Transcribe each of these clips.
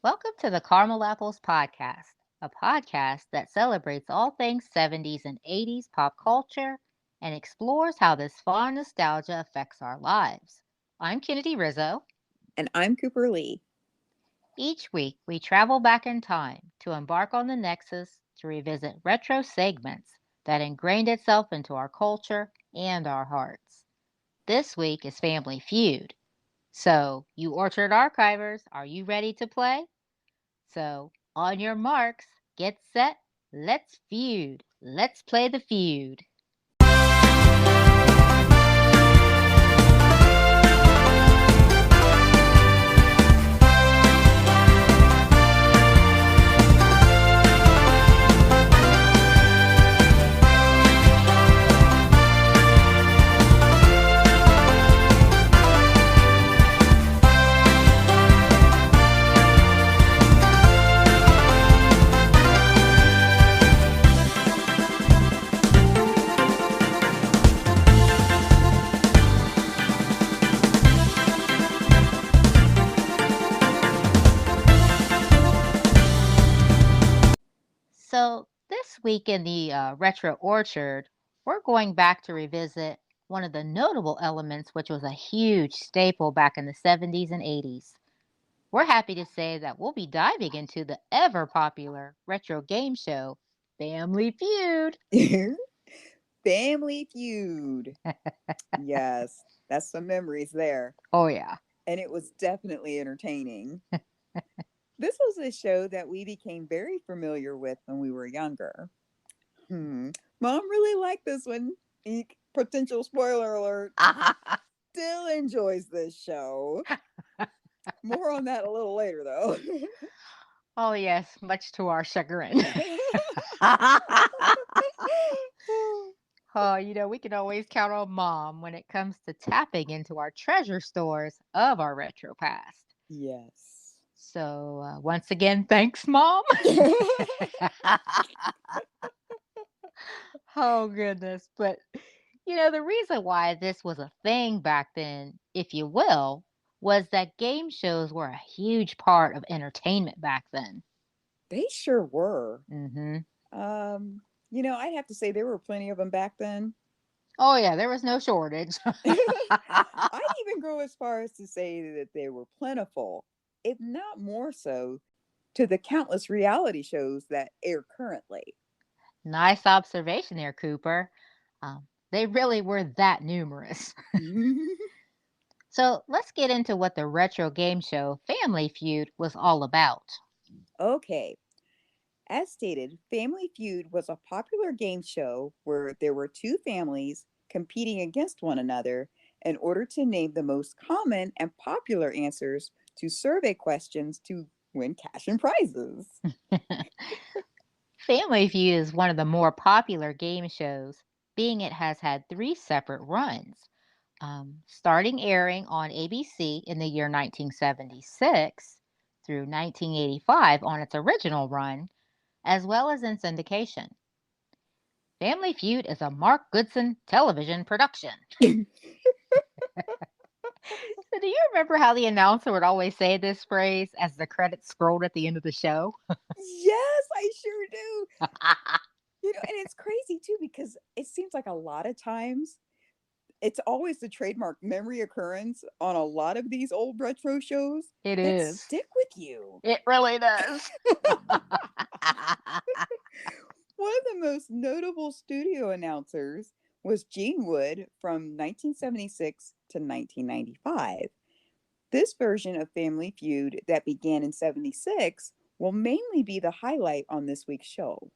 Welcome to the Caramel Apples Podcast, a podcast that celebrates all things 70s and 80s pop culture and explores how this fond nostalgia affects our lives. I'm Kennedy Rizzo. And I'm Cooper Lee. Each week, we travel back in time to embark on the Nexus to revisit retro segments that ingrained itself into our culture and our hearts. This week is Family Feud. So, you Orchard Archivers, are you ready to play? So, on your marks, get set, let's feud. Let's play the feud. So, this week in the Retro Orchard, we're going back to revisit one of the notable elements, which was a huge staple back in the 70s and 80s. We're happy to say that we'll be diving into the ever popular retro game show, Family Feud. Family Feud. Yes, that's some memories there. Oh, yeah. And it was definitely entertaining. This was a show that we became very familiar with when we were younger. Mom really liked this one. Potential spoiler alert. Still enjoys this show. More on that a little later, though. Oh, yes, much to our chagrin. Oh, we can always count on Mom when it comes to tapping into our treasure stores of our retro past. Yes. So, once again, thanks, Mom. Oh, goodness. But, the reason why this was a thing back then, if you will, was that game shows were a huge part of entertainment back then. They sure were. Hmm. I'd have to say there were plenty of them back then. Oh, yeah, there was no shortage. I'd even go as far as to say that they were plentiful, if not more so, to the countless reality shows that air currently. Nice observation there, Cooper. They really were that numerous. So let's get into what the retro game show Family Feud was all about. Okay. As stated, Family Feud was a popular game show where there were two families competing against one another in order to name the most common and popular answers to survey questions to win cash and prizes. Family Feud is one of the more popular game shows, being it has had three separate runs. Starting airing on ABC in the year 1976 through 1985 on its original run, as well as in syndication. Family Feud is a Mark Goodson television production. So do you remember how the announcer would always say this phrase as the credits scrolled at the end of the show? Yes, I sure do. And it's crazy too because it seems like a lot of times it's always the trademark memory occurrence on a lot of these old retro shows It that is. stick with you. It really does. One of the most notable studio announcers was Gene Wood from 1976 to 1995. This version of Family Feud that began in 76 will mainly be the highlight on this week's show.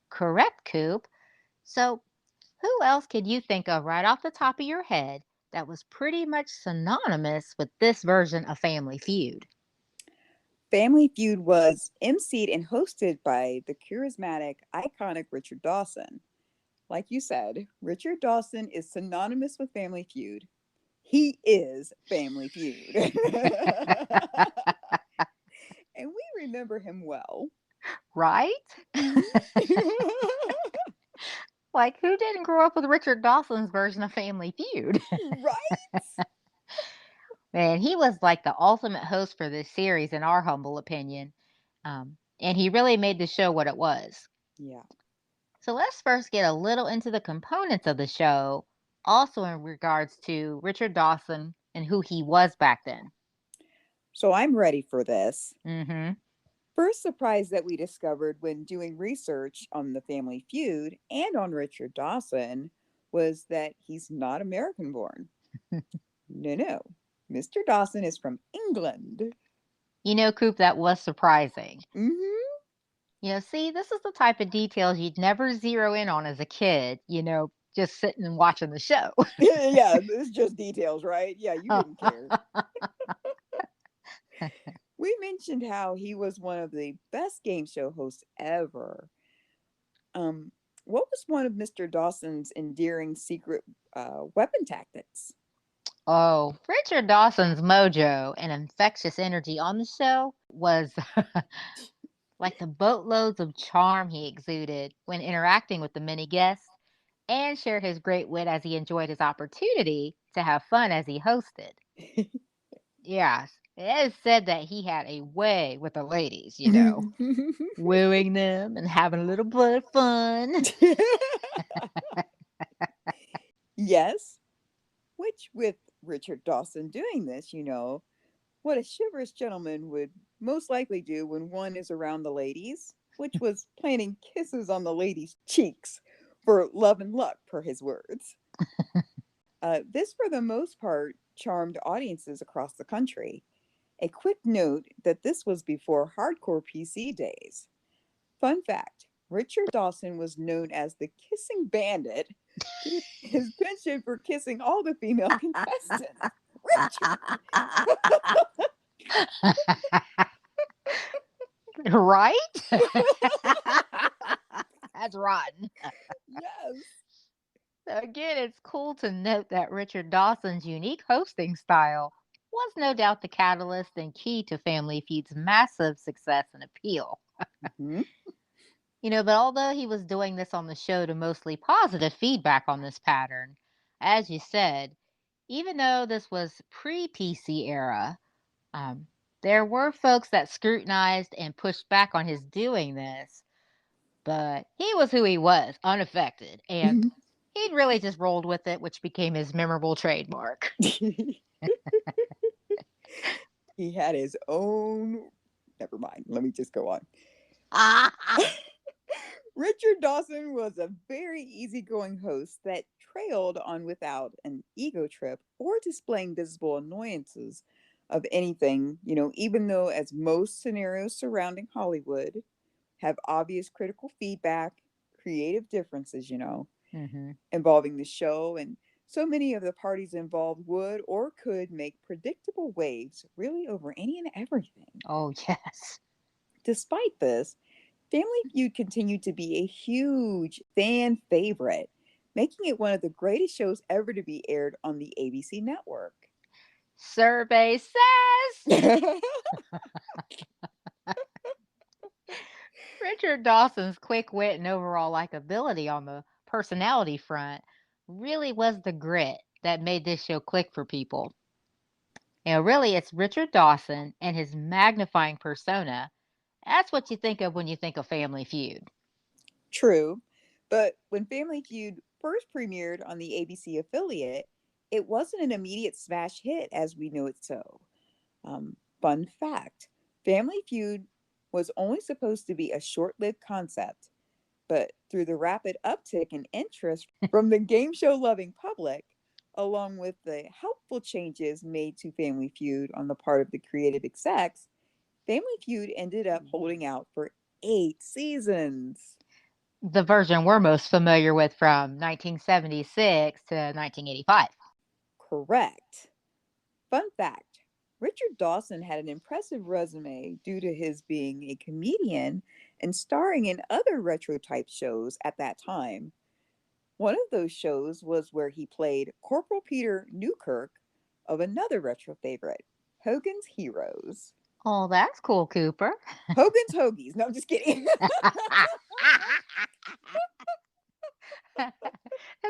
Correct, Coop. So, who else could you think of right off the top of your head that was pretty much synonymous with this version of Family Feud? Family Feud was emceed and hosted by the charismatic, iconic Richard Dawson. Like you said, Richard Dawson is synonymous with Family Feud. He is Family Feud. And we remember him well. Right? Like, who didn't grow up with Richard Dawson's version of Family Feud? Right? Man, he was like the ultimate host for this series, in our humble opinion. And he really made the show what it was. Yeah. So let's first get a little into the components of the show, also in regards to Richard Dawson and who he was back then. So I'm ready for this. Mm-hmm. First surprise that we discovered when doing research on the Family Feud and on Richard Dawson was that he's not American born. No, no. Mr. Dawson is from England. Coop, that was surprising. Hmm. See, this is the type of details you'd never zero in on as a kid, just sitting and watching the show. Yeah, it's just details, right? Yeah, you didn't care. We mentioned how he was one of the best game show hosts ever. Um, what was one of Mr. Dawson's endearing secret weapon tactics? Oh, Richard Dawson's mojo and infectious energy on the show was like the boatloads of charm he exuded when interacting with the many guests and shared his great wit as he enjoyed his opportunity to have fun as he hosted. Yes, it is said that he had a way with the ladies, wooing them and having a little bit of fun. Yes, which with Richard Dawson doing this, what a chivalrous gentleman would most likely do when one is around the ladies, which was planting kisses on the ladies' cheeks for love and luck, per his words. This, for the most part, charmed audiences across the country. A quick note that this was before hardcore PC days. Fun fact, Richard Dawson was known as the Kissing Bandit due to his penchant for kissing all the female contestants. Richard! Right? That's rotten. Yes. So again, it's cool to note that Richard Dawson's unique hosting style was no doubt the catalyst and key to Family Feud's massive success and appeal. Mhm. But although he was doing this on the show to mostly positive feedback on this pattern, as you said, even though this was pre PC era, um, there were folks that scrutinized and pushed back on his doing this, but he was who he was, unaffected, and he'd really just rolled with it, which became his memorable trademark. He had his own. Never mind. Let me just go on. Richard Dawson was a very easygoing host that trailed on without an ego trip or displaying visible annoyances of anything, even though, as most scenarios surrounding Hollywood have obvious critical feedback, creative differences, Hmm. involving the show, and so many of the parties involved would or could make predictable waves really over any and everything. Oh, yes. Despite this, Family Feud continued to be a huge fan favorite, making it one of the greatest shows ever to be aired on the ABC network. Survey says Richard Dawson's quick wit and overall likability on the personality front really was the grit that made this show click for people. Really, it's Richard Dawson and his magnifying persona. That's what you think of when you think of Family Feud. True, but when Family Feud first premiered on the ABC affiliate, it wasn't an immediate smash hit as we know it so. Fun fact, Family Feud was only supposed to be a short lived concept, but through the rapid uptick in interest from the game show loving public, along with the helpful changes made to Family Feud on the part of the creative execs, Family Feud ended up holding out for 8 seasons. The version we're most familiar with from 1976 to 1985. Correct. Fun fact, Richard Dawson had an impressive resume due to his being a comedian and starring in other retro type shows at that time. One of those shows was where he played Corporal Peter Newkirk of another retro favorite, Hogan's Heroes. Oh, that's cool, Cooper. Hogan's Hoagies. No, I'm just kidding. That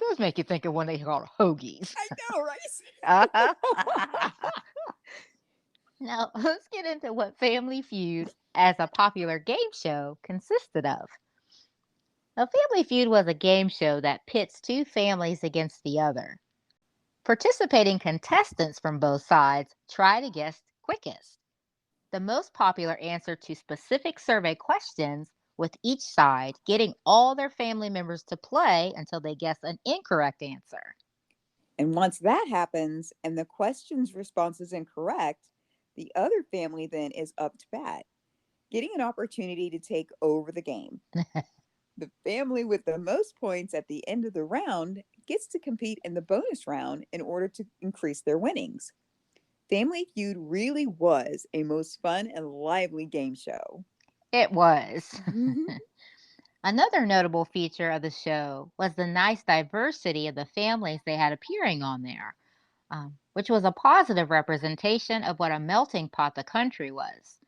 does make you think of when they called hoagies. I know, Uh-huh. right? Now, let's get into what Family Feud as a popular game show consisted of. Now, Family Feud was a game show that pits two families against the other. Participating contestants from both sides try to guess quickest the most popular answer to specific survey questions, with each side getting all their family members to play until they guess an incorrect answer. And once that happens and the question's response is incorrect, the other family then is up to bat, getting an opportunity to take over the game. The family with the most points at the end of the round gets to compete in the bonus round in order to increase their winnings. Family Feud really was a most fun and lively game show. It was. Another notable feature of the show was the nice diversity of the families they had appearing on there, which was a positive representation of what a melting pot the country was.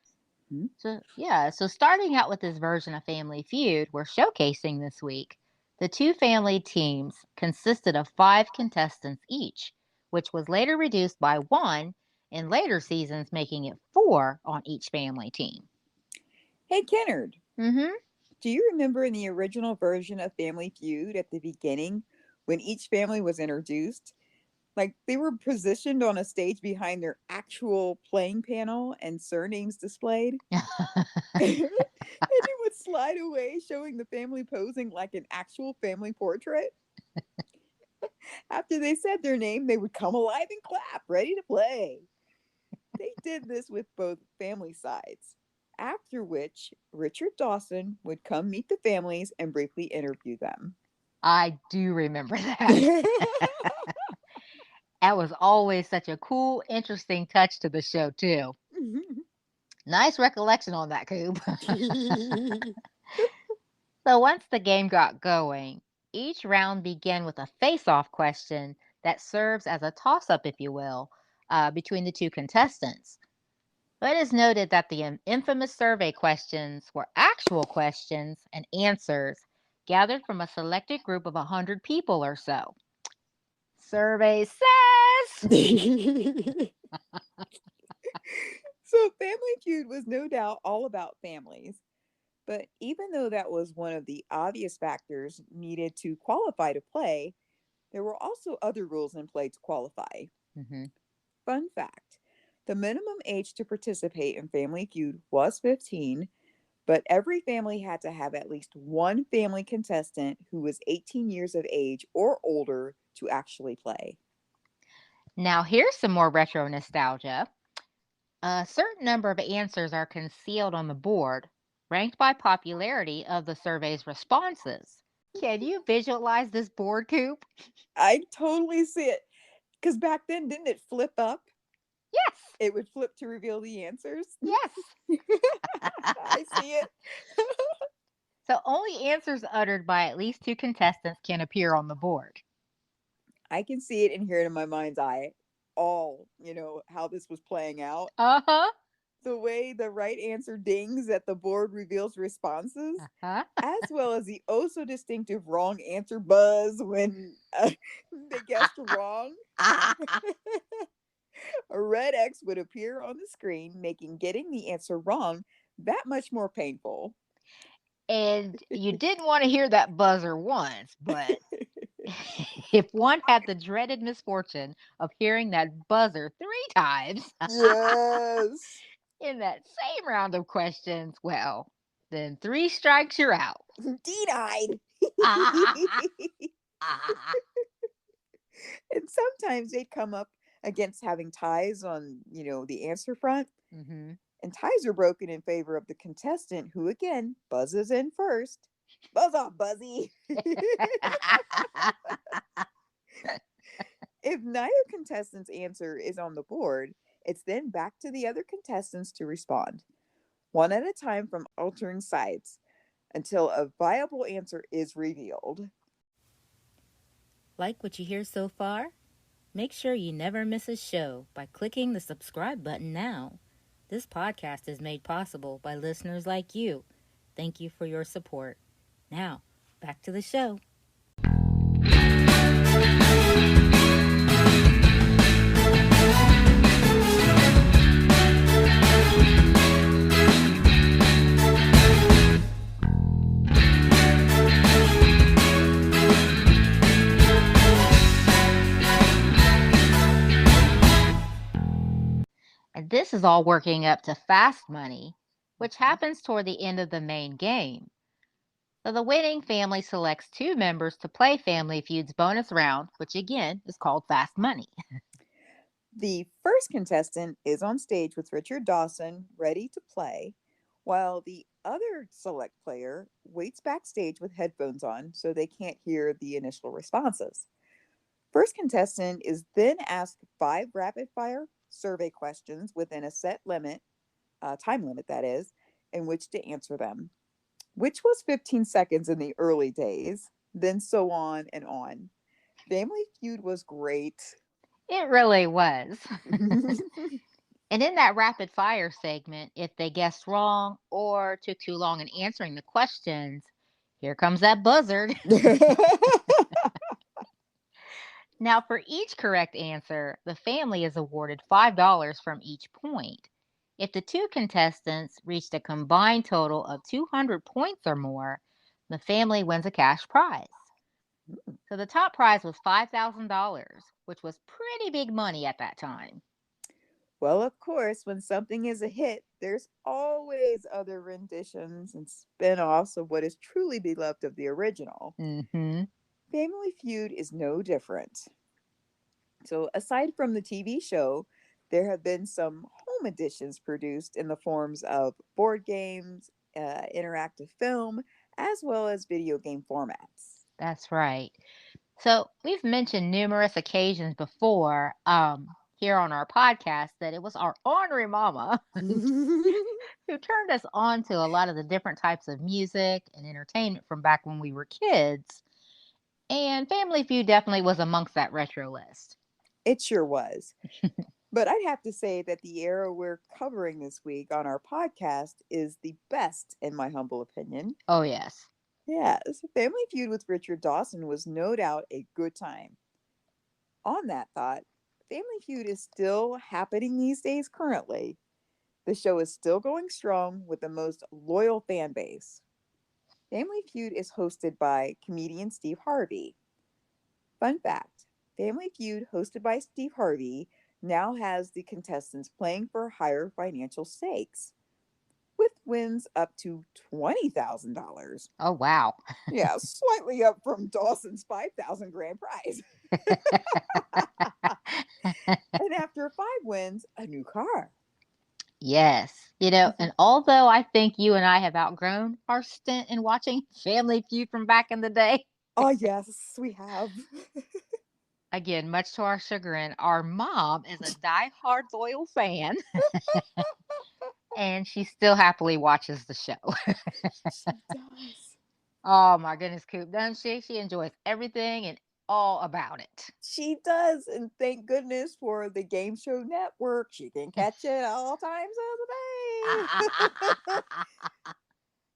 So starting out with this version of Family Feud we're showcasing this week, the two family teams consisted of 5 contestants each, which was later reduced by 1 in later seasons, making it 4 on each family team. Hey, Kennard. Mm-hmm. Do you remember in the original version of Family Feud at the beginning when each family was introduced? Like they were positioned on a stage behind their actual playing panel and surnames displayed. And it would slide away, showing the family posing like an actual family portrait. After they said their name, they would come alive and clap, ready to play. They did this with both family sides. After which, Richard Dawson would come meet the families and briefly interview them. I do remember that. That was always such a cool, interesting touch to the show, too. Nice recollection on that, Coop. So once the game got going, each round began with a face-off question that serves as a toss-up, if you will, between the two contestants. But it is noted that the infamous survey questions were actual questions and answers gathered from a selected group of 100 people or so. Survey says. So Family Feud was no doubt all about families. But even though that was one of the obvious factors needed to qualify to play, there were also other rules in play to qualify. Fun fact, the minimum age to participate in Family Feud was 15, but every family had to have at least one family contestant who was 18 years of age or older to actually play. Now, here's some more retro nostalgia. A certain number of answers are concealed on the board, ranked by popularity of the survey's responses. Can you visualize this board, Coop? I totally see it. Because back then, didn't it flip up? Yes. It would flip to reveal the answers? Yes. I see it. So only answers uttered by at least 2 contestants can appear on the board. I can see it and hear it in my mind's eye. How this was playing out. Uh-huh. The way the right answer dings at the board reveals responses, as well as the so distinctive wrong answer buzz when they guessed wrong. A red X would appear on the screen, making getting the answer wrong that much more painful. And you didn't want to hear that buzzer once, but if one had the dreaded misfortune of hearing that buzzer 3 times yes. in that same round of questions, well, then 3 strikes, you're out. Denied. And sometimes they'd come up against having ties on, the answer front. And ties are broken in favor of the contestant who, again, buzzes in first. Buzz off, Buzzy. If neither contestant's answer is on the board, it's then back to the other contestants to respond, one at a time from altering sides, until a viable answer is revealed. Like what you hear so far? Make sure you never miss a show by clicking the subscribe button now. This podcast is made possible by listeners like you. Thank you for your support. Now, back to the show. And this is all working up to fast money, which Mhm. happens toward the end of the main game. So the winning family selects two members to play Family Feud's bonus round, which again is called Fast Money. The first contestant is on stage with Richard Dawson, ready to play, while the other select player waits backstage with headphones on so they can't hear the initial responses. First contestant is then asked five rapid fire survey questions within a set limit, time limit that is, in which to answer them, which was 15 seconds in the early days, then so on and on. Family Feud was great. It really was. And in that rapid fire segment, if they guessed wrong or took too long in answering the questions, here comes that buzzard. Now, for each correct answer, the family is awarded $5 from each point. If the two contestants reached a combined total of 200 points or more, the family wins a cash prize. So the top prize was $5,000, which was pretty big money at that time. Well, of course, when something is a hit, there's always other renditions and spin offs of what is truly beloved of the original. Mm-hmm. Family Feud is no different. So, aside from the TV show, there have been some home editions produced in the forms of board games, interactive film, as well as video game formats. That's right. So we've mentioned numerous occasions before here on our podcast that it was our ornery mama who turned us on to a lot of the different types of music and entertainment from back when we were kids. And Family Feud definitely was amongst that retro list. It sure was. But I'd have to say that the era we're covering this week on our podcast is the best, in my humble opinion. Oh, yes. Yes, Family Feud with Richard Dawson was no doubt a good time. On that thought, Family Feud is still happening these days currently. The show is still going strong with the most loyal fan base. Family Feud is hosted by comedian Steve Harvey. Fun fact, Family Feud, hosted by Steve Harvey, now has the contestants playing for higher financial stakes, with wins up to $20,000. Oh, wow. Yeah, slightly up from Dawson's 5,000 grand prize. And after 5 wins, a new car. Yes. And although I think you and I have outgrown our stint in watching Family Feud from back in the day, Oh, yes, we have. again, much to our chagrin, our mom is a die-hard loyal fan and she still happily watches the show. She does. Oh my goodness, Coop, doesn't she? She enjoys everything and all about it. She does. And thank goodness for the Game Show Network. She can catch it all times of the day.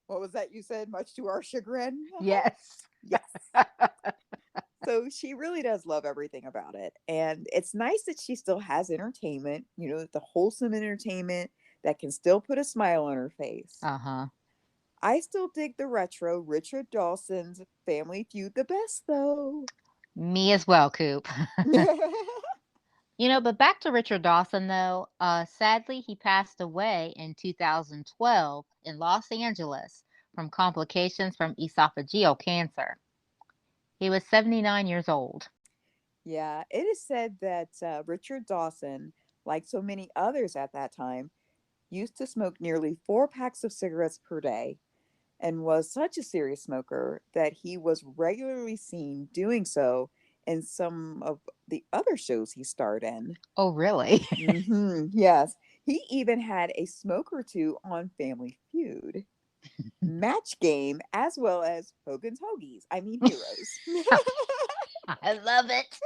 What was that you said? Much to our chagrin? Yes. Yes. So she really does love everything about it. And it's nice that she still has entertainment, the wholesome entertainment that can still put a smile on her face. Uh-huh. I still dig the retro Richard Dawson's Family Feud the best, though. Me as well, Coop. But back to Richard Dawson, though. Sadly, he passed away in 2012 in Los Angeles from complications from esophageal cancer. He was 79 years old. Yeah, it is said that Richard Dawson, like so many others at that time, used to smoke nearly 4 packs of cigarettes per day and was such a serious smoker that he was regularly seen doing so in some of the other shows he starred in. Oh, really? Yes, he even had a smoke or two on Family Feud, Match Game, as well as Hogan's Hoagies. I mean, Heroes. I love it.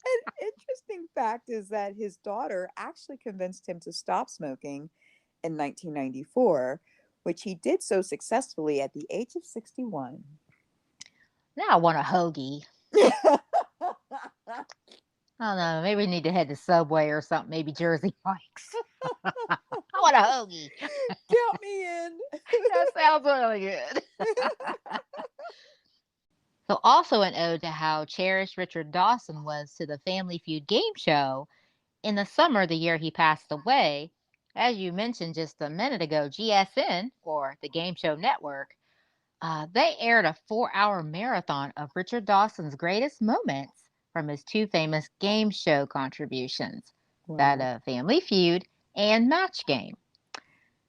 An interesting fact is that his daughter actually convinced him to stop smoking in 1994, which he did so successfully at the age of 61. Now I want a hoagie. I don't know. Maybe we need to head to Subway or something. Maybe Jersey Mike's. want a hoagie. Count me in. That sounds really good. So, also an ode to how cherished Richard Dawson was to the Family Feud game show. In the summer, the year he passed away, as you mentioned just a minute ago, GSN, or the Game Show Network, they aired a 4-hour marathon of Richard Dawson's greatest moments from his two famous game show contributions, that Wow. of Family Feud and Match Game.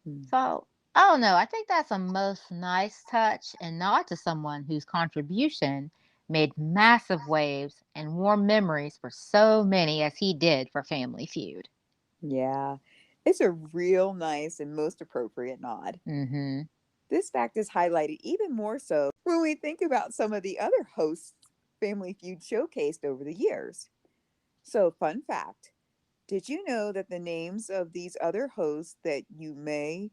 Hmm. So, I don't know. I think that's a most nice touch and nod to someone whose contribution made massive waves and warm memories for so many as he did for Family Feud. Yeah, it's a real nice and most appropriate nod. Mm-hmm. This fact is highlighted even more so when we think about some of the other hosts Family Feud showcased over the years. So, fun fact, did you know that the names of these other hosts that you may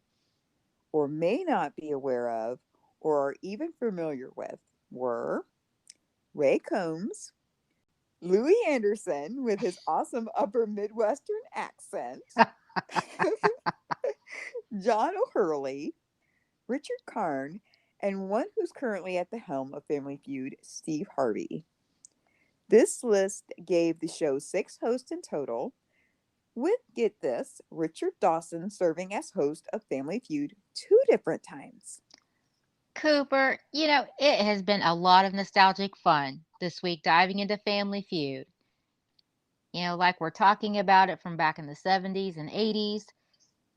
or may not be aware of or are even familiar with were Ray Combs, Louis Anderson with his awesome upper Midwestern accent, John O'Hurley, Richard Karn, and one who's currently at the helm of Family Feud, Steve Harvey. This list gave the show 6 hosts in total, with, get this, Richard Dawson serving as host of Family Feud 2 different times. Cooper, it has been a lot of nostalgic fun this week diving into Family Feud. Like we're talking about it from back in the 70s and 80s,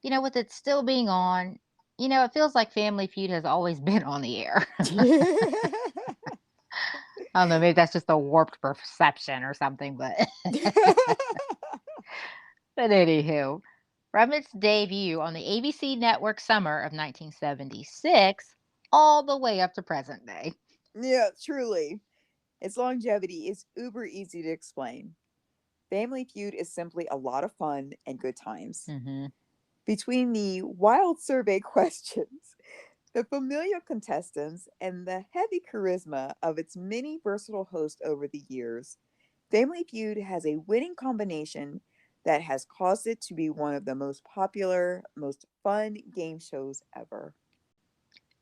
with it still being on, it feels like Family Feud has always been on the air. I don't know, maybe that's just a warped perception or something, but anywho, from its debut on the ABC network summer of 1976 all the way up to present day. Yeah, truly. Its longevity is uber easy to explain. Family Feud is simply a lot of fun and good times. Hmm. Between the wild survey questions, the familiar contestants, and the heavy charisma of its many versatile hosts over the years, Family Feud has a winning combination that has caused it to be one of the most popular, most fun game shows ever.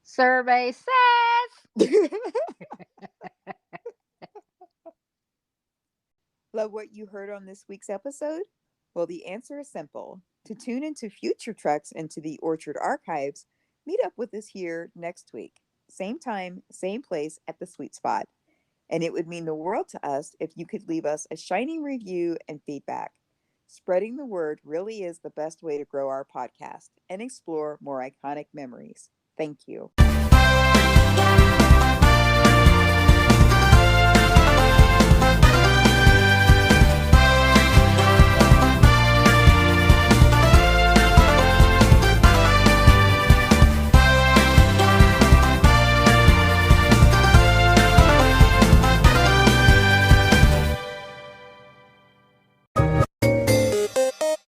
Survey says. Love what you heard on this week's episode? Well, the answer is simple. To tune into future treks into the Orchard archives, meet up with us here next week. Same time, same place at the sweet spot. And it would mean the world to us if you could leave us a shining review and feedback. Spreading the word really is the best way to grow our podcast and explore more iconic memories. Thank you.